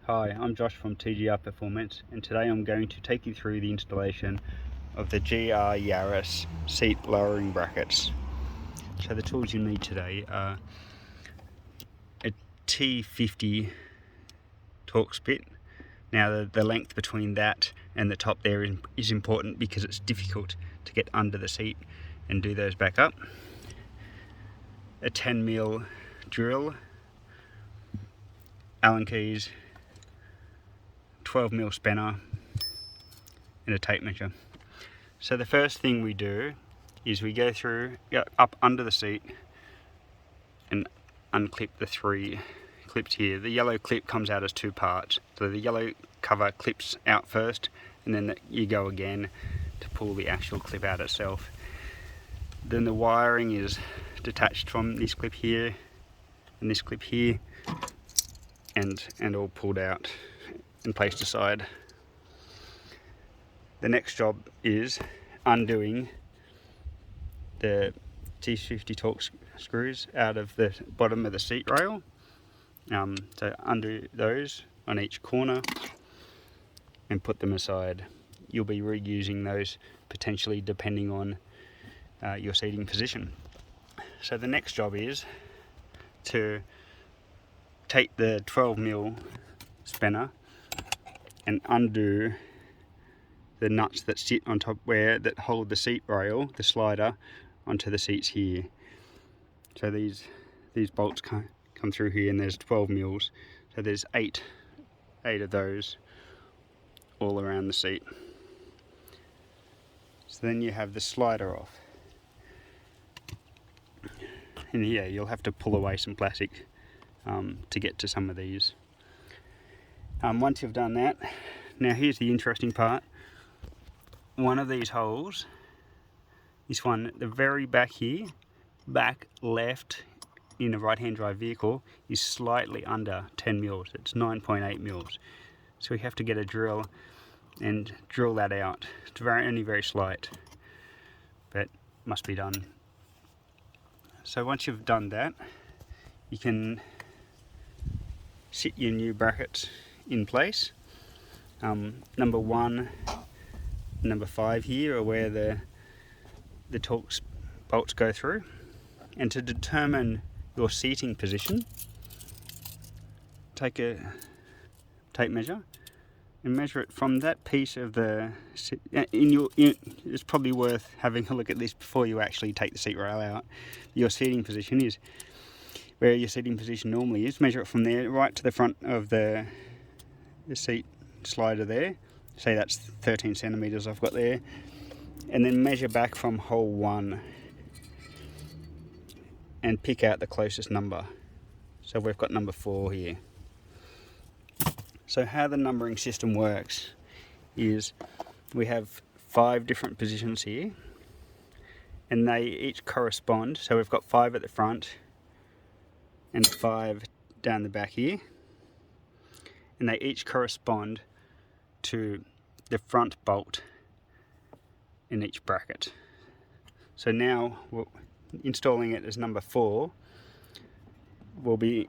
Hi, I'm Josh from TGR Performance, and today I'm going to take you through the installation of the Yaris seat lowering brackets. So the tools you need today are a T50 Torx bit. Now the length between that and the top there is important because it's difficult to get under the seat and do those back up. A 10mm drill, Allen keys, 12mm spanner, and a tape measure. So the first thing we do is we go up under the seat and unclip the 3 clips here. The yellow clip comes out as 2 parts. So the yellow cover clips out first, and then you go again to pull the actual clip out itself. Then the wiring is detached from this clip here and this clip here, and all pulled out and placed aside. The next job is undoing the T50 Torx screws out of the bottom of the seat rail. So undo those on each corner and put them aside. You'll be reusing those potentially depending on your seating position. So the next job is to take the 12mm spanner and undo the nuts that sit on top that hold the seat rail, the slider, onto the seats here. So these bolts come through here, and there's 12mm. So there's eight of those all around the seat. So then you have the slider off. And yeah, you'll have to pull away some plastic to get to some of these. Once you've done that, now here's the interesting part. One of these holes, this one at the very back here, back left in a right-hand drive vehicle, is slightly under 10mm. It's 9.8mm. So we have to get a drill and drill that out. It's only very slight, but must be done. So once you've done that, you can sit your new brackets in place. Number 1, number 5 here are where the Torx bolts go through. And to determine your seating position, take a tape measure and measure it from that piece of the it's probably worth having a look at this before you actually take the seat rail out. Your seating position is where your seating position normally is. Measure it from there right to the front of the seat slider there. Say that's 13 centimeters I've got there, and then measure back from hole 1 and pick out the closest number. So we've got number 4 here. So how the numbering system works is we have 5 different positions here, and they each correspond. So we've got 5 at the front and 5 down the back here, and they each correspond to the front bolt in each bracket. So now installing it as number 4, we'll be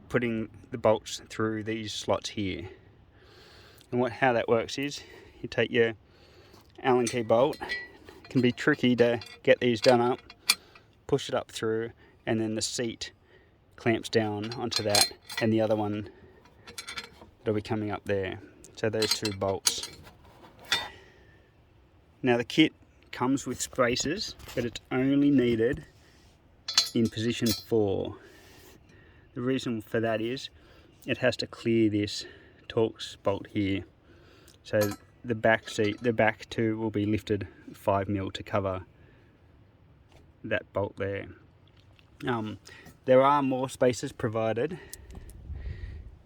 putting the bolts through these slots here. And how that works is you take your Allen key bolt. It can be tricky to get these done up, push it up through, and then the seat clamps down onto that, and the other one that'll be coming up there. So those 2 bolts. Now the kit comes with spacers, but it's only needed in position 4. The reason for that is it has to clear this Torx bolt here. So the back 2 will be lifted 5mm to cover that bolt there. There are more spacers provided.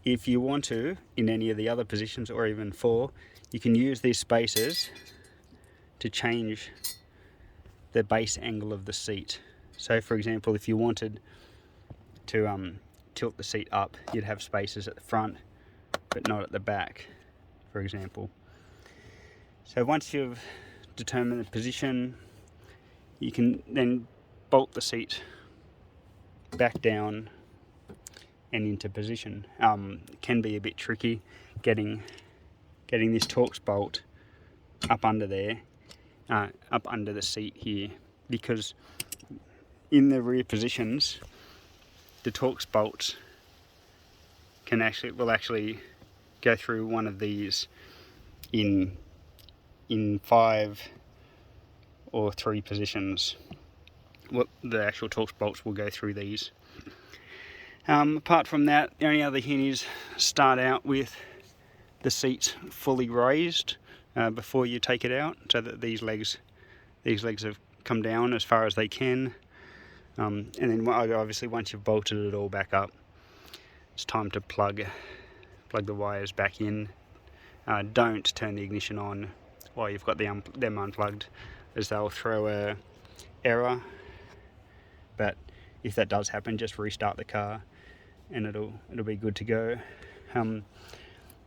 If you want to, in any of the other positions or even 4, you can use these spacers to change the base angle of the seat. So for example, if you wanted to tilt the seat up, you'd have spacers at the front but not at the back, for example. So once you've determined the position, you can then bolt the seat back down and into position. It can be a bit tricky getting this Torx bolt up under there, up under the seat here, because in the rear positions the Torx bolts will actually go through one of these in 5 or 3 positions. The actual Torx bolts will go through these. Apart from that, the only other hint is start out with the seats fully raised before you take it out, so that these legs have come down as far as they can. And then obviously once you've bolted it all back up, it's time to plug the wires back in. Don't turn the ignition on while you've got them unplugged, as they'll throw a error. But if that does happen, just restart the car and it'll be good to go.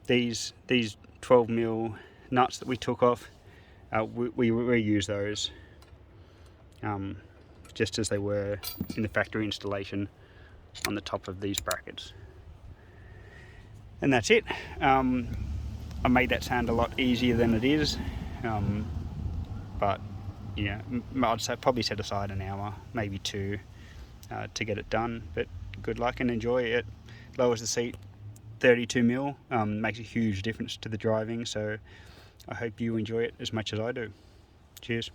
These 12mm nuts that we took off, we reuse those just as they were in the factory installation on the top of these brackets. And that's it. I made that sound a lot easier than it is, but yeah, I'd say probably set aside an hour, maybe 2, to get it done. But good luck and enjoy it. Lowers the seat 32mm, makes a huge difference to the driving, so I hope you enjoy it as much as I do. Cheers.